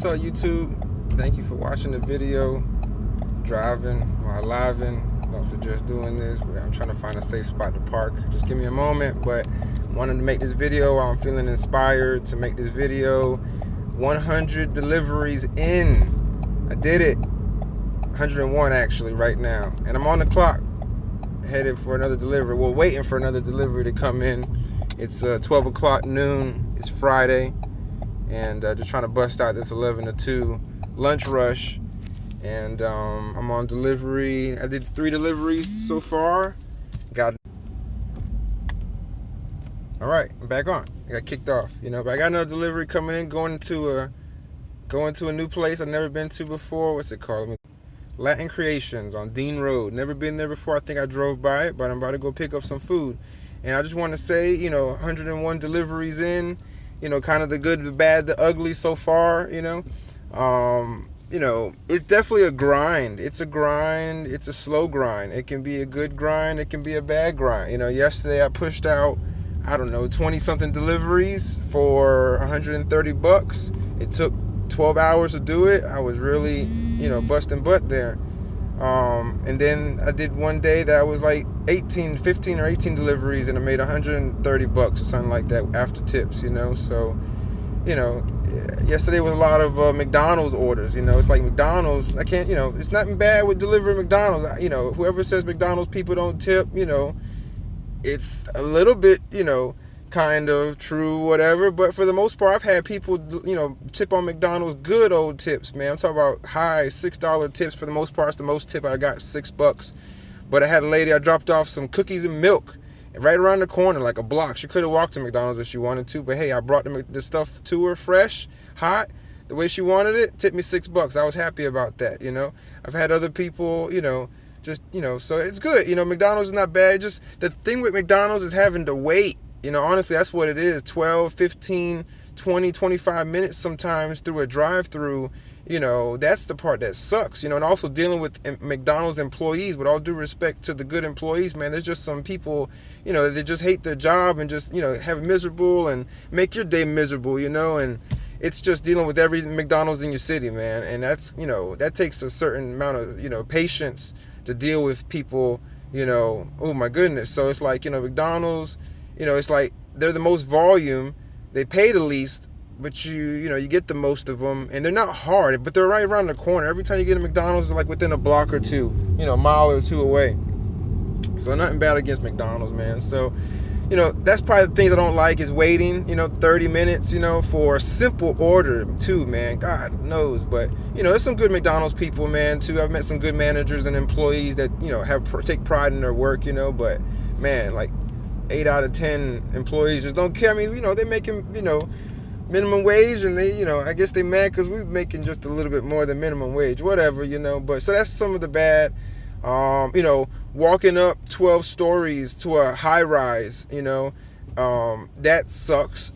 what's up, YouTube? Thank you for watching the video. Driving while living. Don't suggest doing this, but I'm trying to find a safe spot to park. Just give me a moment, but wanted to make this video while I'm feeling inspired to make this video. 100 deliveries in. I did it. 101 actually right now. And I'm on the clock, headed for another delivery. Well, waiting for another delivery to come in. It's 12 o'clock noon. It's Friday. And just trying to bust out this 11 to 2 lunch rush. And I'm on delivery. I did 3 deliveries so far. All right, I'm back on. I got kicked off, but I got another delivery coming in, going to a new place I've never been to before. What's it called? Latin Creations on Dean Road. Never been there before. I think I drove by it, but I'm about to go pick up some food. And I just want to say, 101 deliveries in, kind of the good, the bad, the ugly so far, it's definitely a grind. It's a grind. It's a slow grind. It can be a good grind. It can be a bad grind. Yesterday I pushed out, 20-something deliveries for $130. It took 12 hours to do it. I was really, busting butt there. And then I did one day that was like 15 or 18 deliveries, and I made $130 or something like that after tips, So, yesterday was a lot of McDonald's orders. It's like McDonald's. I can't, it's nothing bad with delivering McDonald's. Whoever says McDonald's people don't tip, it's a little bit, kind of true, whatever. But for the most part, I've had people, tip on McDonald's, good old tips, man. I'm talking about high $6 tips for the most part. It's the most tip I got, $6. But I had a lady, I dropped off some cookies and milk right around the corner, like a block. She could have walked to McDonald's if she wanted to, but hey, I brought the stuff to her fresh, hot, the way she wanted it. Tipped me $6. I was happy about that. I've had other people, so it's good. McDonald's is not bad. Just the thing with McDonald's is having to wait. Honestly, that's what it is. 12, 15, 20, 25 minutes sometimes through a drive-through. That's the part that sucks. And also dealing with McDonald's employees, with all due respect to the good employees, man, there's just some people, they just hate their job and just, have it miserable and make your day miserable, and it's just dealing with every McDonald's in your city, man. And that's, that takes a certain amount of, patience to deal with people, oh my goodness. So it's like, McDonald's, it's like they're the most volume, they pay the least, but you get the most of them, and they're not hard, but they're right around the corner. Every time you get a McDonald's, it's like within a block or two, a mile or two away. So nothing bad against McDonald's, man. So, that's probably the things I don't like is waiting, 30 minutes, for a simple order too, man. God knows, but there's some good McDonald's people, man, too. I've met some good managers and employees that take pride in their work, but man, like 8 out of 10 employees just don't care. I mean, they're making, minimum wage, and they, I guess they mad because we're making just a little bit more than minimum wage, whatever, but so that's some of the bad. Walking up 12 stories to a high rise, that sucks,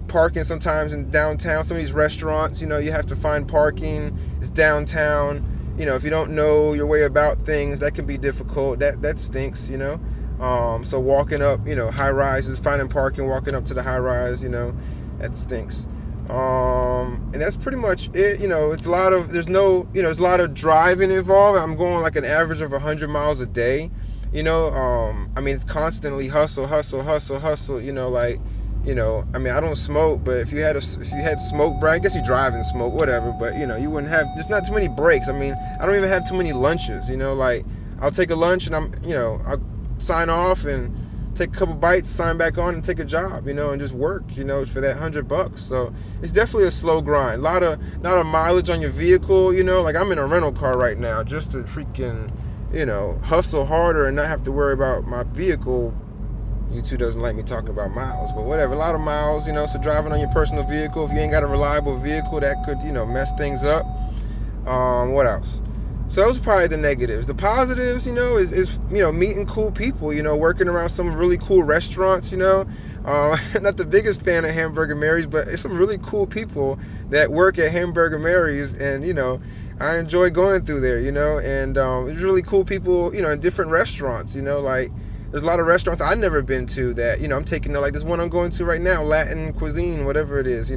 parking sometimes in downtown, some of these restaurants, you have to find parking. It's downtown. If you don't know your way about things, that can be difficult. That stinks, So walking up, high rises, finding parking, walking up to the high rise, that stinks. And that's pretty much it. It's a lot of, there's a lot of driving involved. I'm going like an average of 100 miles a day. I mean, it's constantly hustle. I don't smoke, but if you had smoke break, I guess you drive and smoke, whatever, but you wouldn't have, there's not too many breaks. I mean, I don't even have too many lunches, like I'll take a lunch and I'll sign off and take a couple bites, sign back on and take a job, and just work, for that $100. So it's definitely a slow grind. A lot of mileage on your vehicle, like I'm in a rental car right now just to freaking, hustle harder and not have to worry about my vehicle. YouTube doesn't like me talking about miles, but whatever. A lot of miles, so driving on your personal vehicle, if you ain't got a reliable vehicle, that could, mess things up. What else? So those are probably the negatives. The positives, is meeting cool people, working around some really cool restaurants, not the biggest fan of Hamburger Mary's, but it's some really cool people that work at Hamburger Mary's, and, I enjoy going through there, and it's really cool people, in different restaurants, like There's a lot of restaurants I've never been to that, I'm taking, like this one I'm going to right now, Latin cuisine, whatever it is,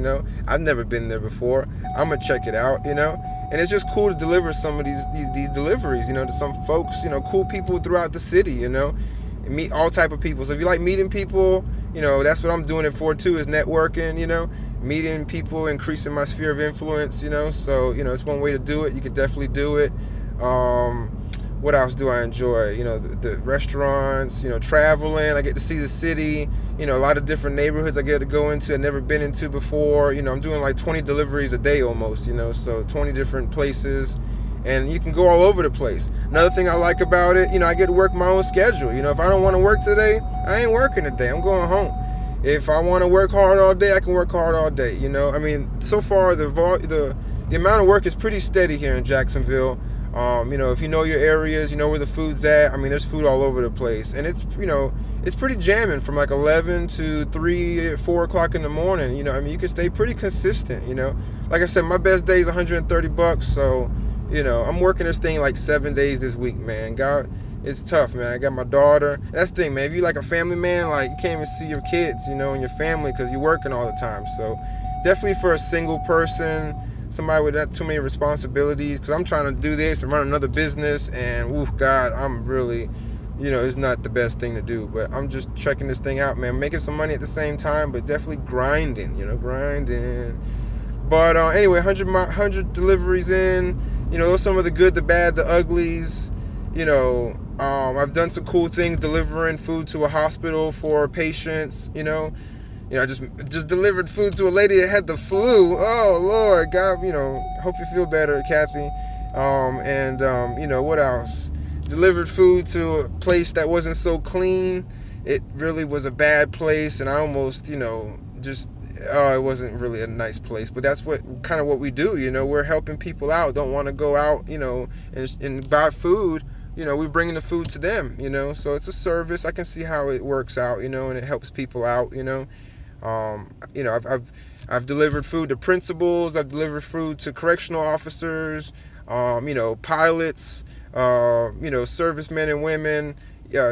I've never been there before. I'm going to check it out, and it's just cool to deliver some of these deliveries, to some folks, cool people throughout the city, and meet all type of people. So if you like meeting people, that's what I'm doing it for too, is networking, meeting people, increasing my sphere of influence, so, it's one way to do it. You can definitely do it. What else do I enjoy? The restaurants, traveling. I get to see the city, a lot of different neighborhoods I get to go into I've never been into before. I'm doing like 20 deliveries a day almost, so 20 different places. And you can go all over the place. Another thing I like about it, I get to work my own schedule. If I don't want to work today, I ain't working today. I'm going home. If I want to work hard all day, I can work hard all day. So far the amount of work is pretty steady here in Jacksonville. If you know your areas, you know where the food's at. There's food all over the place, and it's pretty jamming from like 11 to 3, 4 o'clock in the morning. You can stay pretty consistent. Like I said, my best day is $130. So, I'm working this thing like 7 days this week, man. God, it's tough, man. I got my daughter. That's the thing, man. If you like a family man, like you can't even see your kids, and your family because you're working all the time. So, definitely for a single person, somebody with not too many responsibilities, because I'm trying to do this and run another business, and God, I'm really, it's not the best thing to do, but I'm just checking this thing out, man, making some money at the same time, but definitely grinding. But anyway, 100 deliveries in, those some of the good, the bad, the uglies. I've done some cool things delivering food to a hospital for patients. I just delivered food to a lady that had the flu. Oh, Lord, God, hope you feel better, Kathy. What else? Delivered food to a place that wasn't so clean. It really was a bad place, and I almost, it wasn't really a nice place. But that's what we do, We're helping people out, don't want to go out, and buy food. We're bringing the food to them, So it's a service. I can see how it works out, and it helps people out, I've delivered food to principals. I've delivered food to correctional officers, pilots, servicemen and women,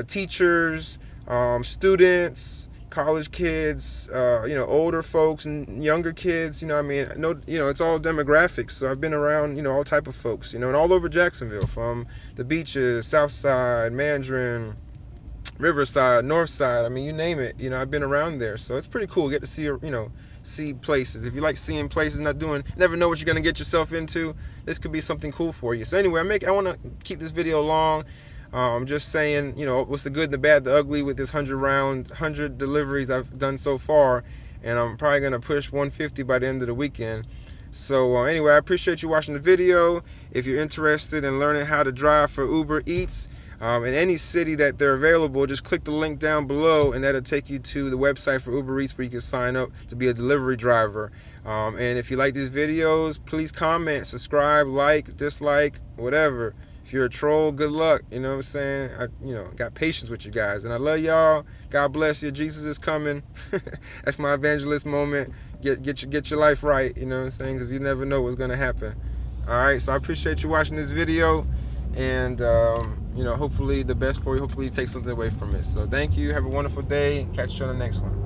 teachers, students, college kids, older folks and younger kids. It's all demographics. So I've been around, all type of folks, and all over Jacksonville, from the beaches, South Side, Mandarin, Riverside, Northside, you name it, I've been around there. So it's pretty cool. Get to see, see places. If you like seeing places, never know what you're going to get yourself into, this could be something cool for you. So anyway, I want to keep this video long. I'm just saying, what's the good, the bad, the ugly with this 100 deliveries I've done so far. And I'm probably going to push 150 by the end of the weekend. So anyway, I appreciate you watching the video. If you're interested in learning how to drive for UberEats, in any city that they're available, just click the link down below, and that'll take you to the website for UberEats where you can sign up to be a delivery driver. And if you like these videos, please comment, subscribe, like, dislike, whatever. If you're a troll, good luck. You know what I'm saying? I got patience with you guys, and I love y'all. God bless you. Jesus is coming. That's my evangelist moment. Get your life right. You know what I'm saying? Because you never know what's gonna happen. All right. So I appreciate you watching this video. And, hopefully the best for you. Hopefully you take something away from it. So thank you. Have a wonderful day. Catch you on the next one.